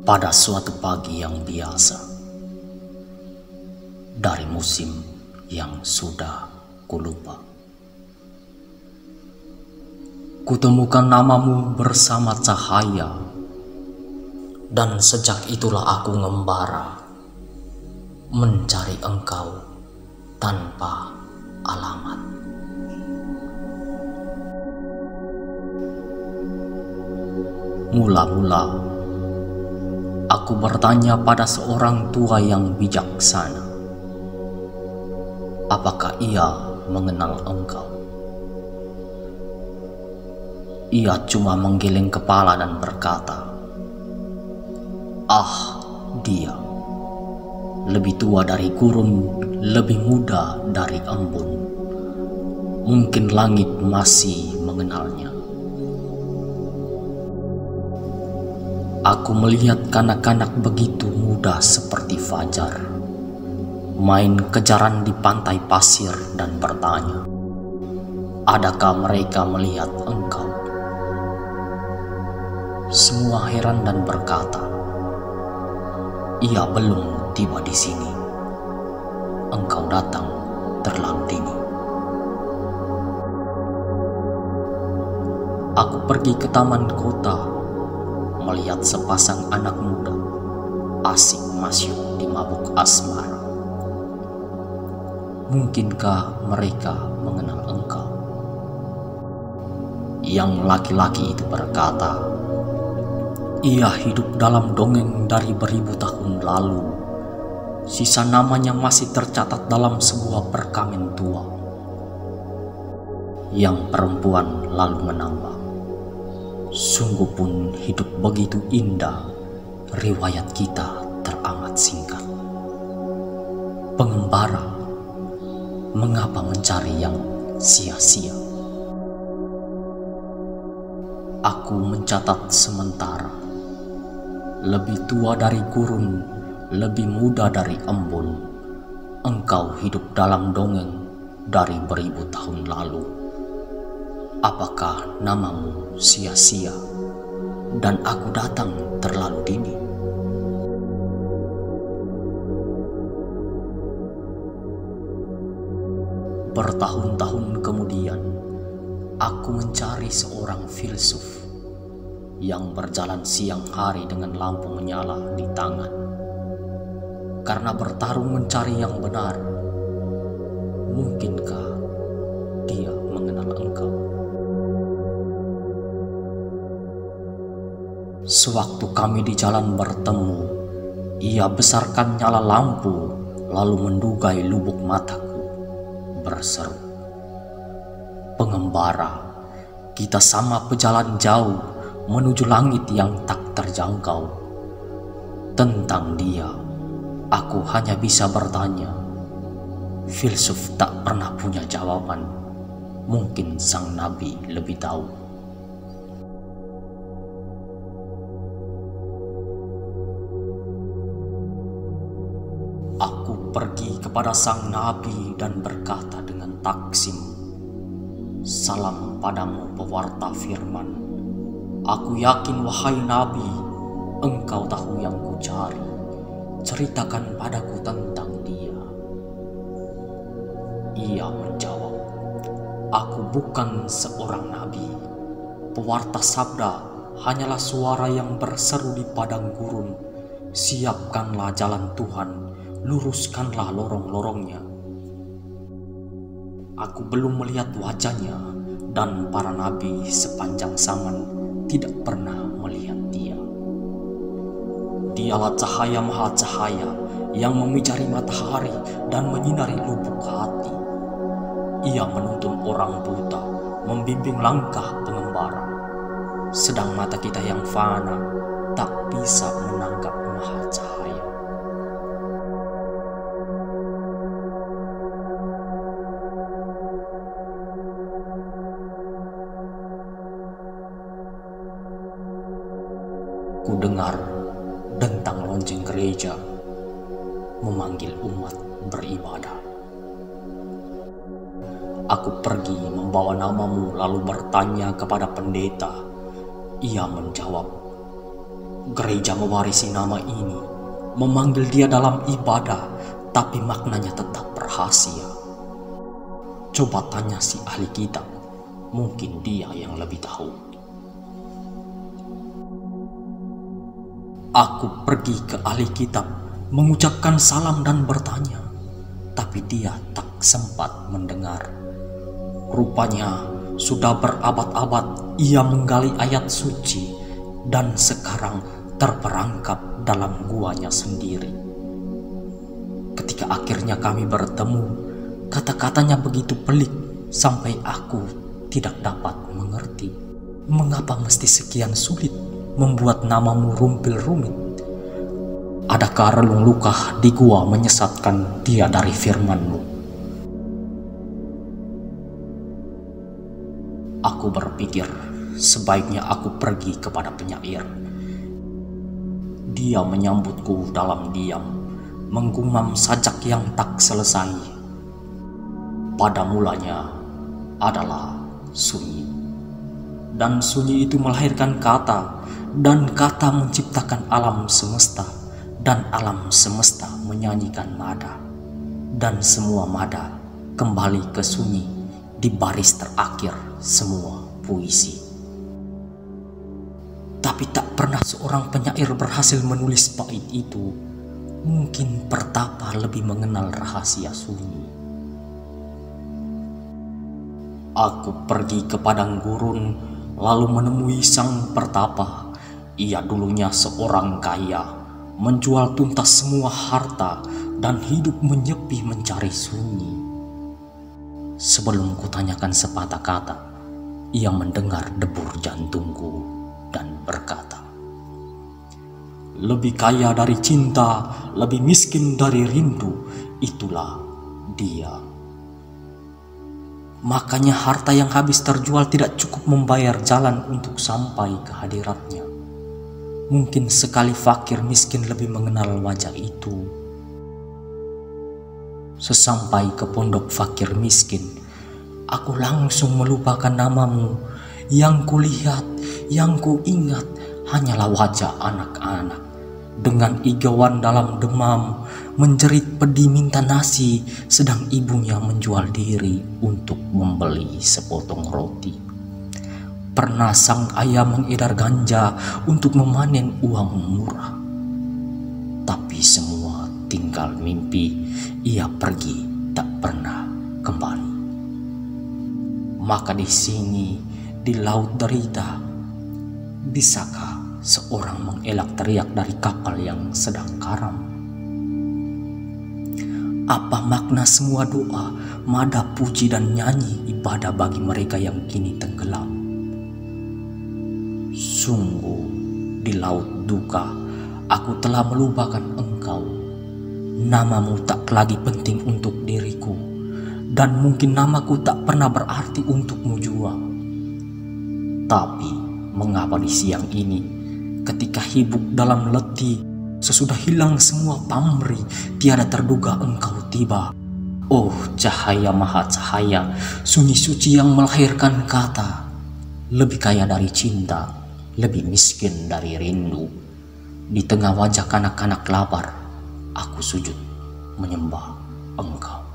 Pada suatu pagi yang biasa, dari musim yang sudah kulupa, kutemukan namamu bersama cahaya, dan sejak itulah aku ngembara mencari engkau tanpa alamat. Mula-mula aku bertanya pada seorang tua yang bijaksana, apakah ia mengenal engkau? Ia cuma menggeleng kepala dan berkata, "Ah, dia lebih tua dari gurun, lebih muda dari embun. Mungkin langit masih mengenalnya." Aku melihat kanak-kanak begitu muda seperti fajar, main kejaran di pantai pasir dan bertanya, adakah mereka melihat engkau? Semua heran dan berkata, ia belum tiba di sini. Engkau datang terlalu dini. Aku pergi ke taman kota, melihat sepasang anak muda asik masuk di mabuk asmara. Mungkinkah mereka mengenal engkau? Yang laki-laki itu berkata, ia hidup dalam dongeng dari beribu tahun lalu. Sisa namanya masih tercatat dalam sebuah perkamen tua. Yang perempuan lalu menambah, sungguh pun hidup begitu indah, riwayat kita teramat singkat. Pengembara, mengapa mencari yang sia-sia? Aku mencatat sementara, lebih tua dari gurun, lebih muda dari embun. Engkau hidup dalam dongeng dari beribu tahun lalu. Apakah namamu sia-sia dan aku datang terlalu dini? Bertahun-tahun kemudian, aku mencari seorang filsuf yang berjalan siang hari dengan lampu menyala di tangan, karena bertarung mencari yang benar. Mungkinkah dia mengenal engkau? Sewaktu kami di jalan bertemu, ia besarkan nyala lampu lalu mendugai lubuk mataku, berseru, "Pengembara, kita sama pejalan jauh menuju langit yang tak terjangkau." Tentang dia, aku hanya bisa bertanya. Filsuf tak pernah punya jawaban. Mungkin sang nabi lebih tahu. Aku pergi kepada sang nabi dan berkata dengan taksim, "Salam padamu pewarta firman. Aku yakin wahai nabi, engkau tahu yang kucari. Ceritakan padaku tentang dia." Ia menjawab, "Aku bukan seorang nabi. Pewarta sabda hanyalah suara yang berseru di padang gurun. Siapkanlah jalan Tuhan, luruskanlah lorong-lorongnya." Aku belum melihat wajahnya, dan para nabi sepanjang zaman tidak pernah melihat dia. Dialah cahaya maha cahaya yang memijari matahari dan menyinari lubuk hati. Ia menuntun orang buta, membimbing langkah pengembara. Sedang mata kita yang fana tak bisa menangkap maha cahaya. Ku dengar dentang lonceng gereja memanggil umat beribadah. Aku pergi membawa namamu lalu bertanya kepada pendeta. Ia menjawab, Gereja mewarisi nama ini, memanggil dia dalam ibadah, tapi maknanya tetap rahasia. Coba tanya si ahli kitab, mungkin dia yang lebih tahu. Aku pergi ke ahli kitab, mengucapkan salam dan bertanya, tapi dia tak sempat mendengar. Rupanya sudah berabad-abad ia menggali ayat suci dan sekarang terperangkap dalam guanya sendiri. Ketika akhirnya kami bertemu, kata-katanya begitu pelik sampai aku tidak dapat mengerti. Mengapa mesti sekian sulit membuat namamu rumpil-rumit? Adakah relung luka di gua menyesatkan dia dari firman-Mu? Aku berpikir sebaiknya aku pergi kepada penyair. Dia menyambutku dalam diam, menggumam sajak yang tak selesai. Pada mulanya adalah sunyi, dan sunyi itu melahirkan kata, dan kata menciptakan alam semesta, dan alam semesta menyanyikan mada, dan semua mada kembali ke sunyi di baris terakhir semua puisi. Tapi tak pernah seorang penyair berhasil menulis bait itu. Mungkin Pertapa lebih mengenal rahasia sunyi. Aku pergi ke padang gurun, lalu menemui sang Pertapa. Ia dulunya seorang kaya, menjual tuntas semua harta dan hidup menyepi mencari sunyi. Sebelum kutanyakan sepatah kata, ia mendengar debur jantungku dan berkata, lebih kaya dari cinta, lebih miskin dari rindu, itulah dia. Makanya harta yang habis terjual tidak cukup membayar jalan untuk sampai ke hadiratnya. Mungkin sekali fakir miskin lebih mengenal wajah itu. Sesampai ke pondok fakir miskin, aku langsung melupakan namamu. Yang kulihat, yang kuingat hanyalah wajah anak-anak dengan igauan dalam demam, menjerit pedih minta nasi, sedang ibunya menjual diri untuk membeli sepotong roti. Pernah sang ayah mengedar ganja untuk memanen uang murah, tapi semua tinggal mimpi. Ia pergi tak pernah kembali. Maka di sini, di laut derita, bisakah seorang mengelak teriak dari kapal yang sedang karam? Apa makna semua doa, mada puji dan nyanyi ibadah bagi mereka yang kini tenggelam? Sungguh di laut duka, aku telah melupakan engkau. Namamu tak lagi penting untuk diriku, dan mungkin namaku tak pernah berarti untukmu jua. Tapi mengapa di siang ini, ketika hibuk dalam letih, sesudah hilang semua pamrih, tiada terduga engkau tiba. Oh cahaya maha cahaya, sunyi suci yang melahirkan kata, lebih kaya dari cinta, lebih miskin dari rindu. Di tengah wajah kanak-kanak lapar, aku sujud menyembah engkau.